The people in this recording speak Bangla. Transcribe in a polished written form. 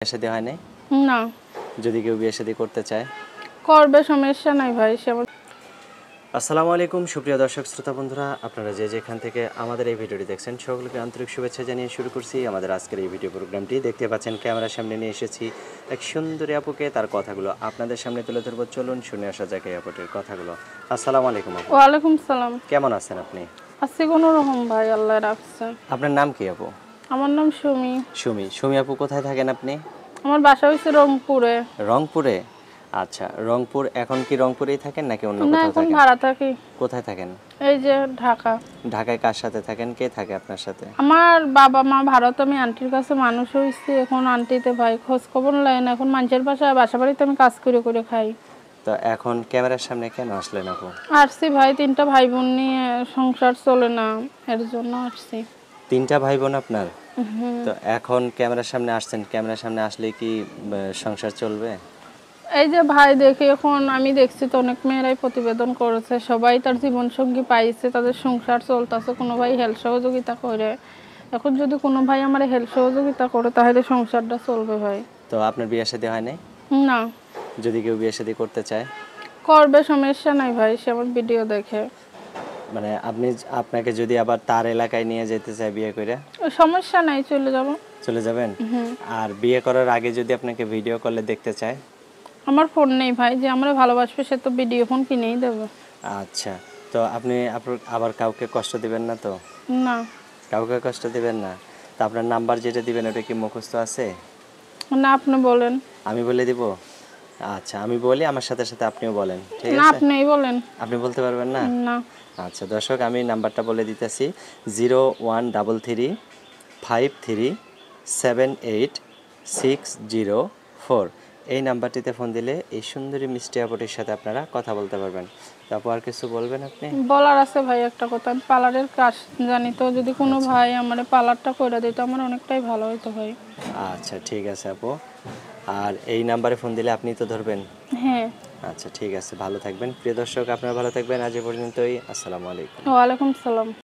বিয়ে শাদী হয় নাই? না যদি কেউ বিয়ে শাদী করতে চায় করবে, সমস্যা নাই ভাই। আসসালামু আলাইকুম সুপ্রিয় দর্শক শ্রোতা বন্ধুরা, আপনারা যে যেখান থেকে আমাদের এই ভিডিওটি দেখছেন সকলকে আন্তরিক শুভেচ্ছা জানিয়ে শুরু করছি আমাদের আজকের এই ভিডিও প্রোগ্রামটি। দেখতে পাচ্ছেন ক্যামেরার সামনে নিয়ে এসেছি এক সুন্দরী আপুকে, তার কথাগুলো আপনাদের সামনে তুলে ধরবো। চলুন শুনে আসা যাক এই আপুটির কথাগুলো। আসসালামু আলাইকুম আপু। ওয়ালাইকুম সালাম। কেমন আছেন আপনি? আছি কোনো রকম ভাই, আল্লাহ রাখছে। আপনার নাম কি আপু? আমার নাম সুমি। সুমি আপু, কোথায় থাকেন আপনি? আমার বাসা হইছে রংপুরে। রংপুরে? আচ্ছা, রংপুর। এখন কি রংপুরেই থাকেন নাকি অন্য না, কোথাও এখন থাকেন? ভাড়া থাকি। কোথায় থাকেন? এই যে ঢাকা। ঢাকায় কার সাথে থাকেন? কে থাকে আপনার সাথে? আমার বাবা মা ভারত, আমি আন্টির কাছে মানুষ হইছি। এখন আন্টিতে ভাই খোঁজ খবর নেয় না। এখন মানুষের বাসা বাড়িতে আমি কাজ করে করে খাই। তো এখন ক্যামেরার সামনে কেন আসলেন আপু? আসছি ভাই, 3টা ভাই বোন নিয়ে সংসার চলে না, এর জন্য আসছি। 3টা ভাই বোন আপনার? তো এখন ক্যামেরার সামনে আসছেন, ক্যামেরার সামনে আসলে কি সংসার চলবে? এই যে ভাই দেখি, এখন আমি দেখছি তো অনেক মেয়েরাই প্রতিবেদন করেছে, সবাই তার জীবন সঙ্গী পাইছে, তাদের সংসার চলতেছে, কোনো ভাই হেল্প সহযোগিতা করে। এখন যদি কোনো ভাই আমার হেল্প সহযোগিতা করে তাহলে সংসারটা চলবে ভাই। তো আপনার বিয়ে শাদী হয় নাই? না যদি কেউ বিয়ে শাদী করতে চায় করবে, সমস্যা নাই ভাই, সে আমার ভিডিও দেখে। মানে আপনাকে যদি আবার তার এলাকায় নিয়ে যেতে চায় বিয়ে করে? ওই সমস্যা নাই, চলে যাব। চলে যাবেন? আর বিয়ে করার আগে যদি আপনাকে ভিডিও কলে দেখতে চায়? আমার ফোন নেই ভাই, যে আমরা ভালোবাসবে সে তো ভিডিও ফোন কিনেই দেবে। আচ্ছা, তো আপনি আবার কাউকে কষ্ট দিবেন না তো? না কাউকে কষ্ট দিবেন না? তো আপনার নাম্বার যেটা দিবেন ওটা কি মুখস্থ আছে? না, আপনি বলেন। আমি বলে দিব? আচ্ছা, আমি বলি, আমার সাথে সাথে আপনিও বলেন, ঠিক না, আছে? আপনিই বলেন। আপনি বলতে পারবেন না? না আচ্ছা দর্শক, আমি নাম্বারটা বলে দিতেছি: 0133538604। এই নাম্বারটিতে ফোন দিলে এই সুন্দরী মিষ্টি আপুটির সাথে আপনারা কথা বলতে পারবেন। তারপর আর কিছু বলবেন আপনি? বলার আছে ভাই একটা কথা, আমি পার্লারের কাজ জানি, তো যদি কোনো ভাই আমার পার্লারটা করে দিত আমার অনেকটাই ভালো হতো ভাই। আচ্ছা ঠিক আছে আপু। আর এই নাম্বারে ফোন দিলে আপনি তো ধরবেন? হ্যাঁ। আচ্ছা ঠিক আছে, ভালো থাকবেন প্রিয় দর্শক, আপনারা ভালো থাকবেন। আজ এ পর্যন্তই। আসসালামু আলাইকুম। ওয়ালাইকুম সালাম।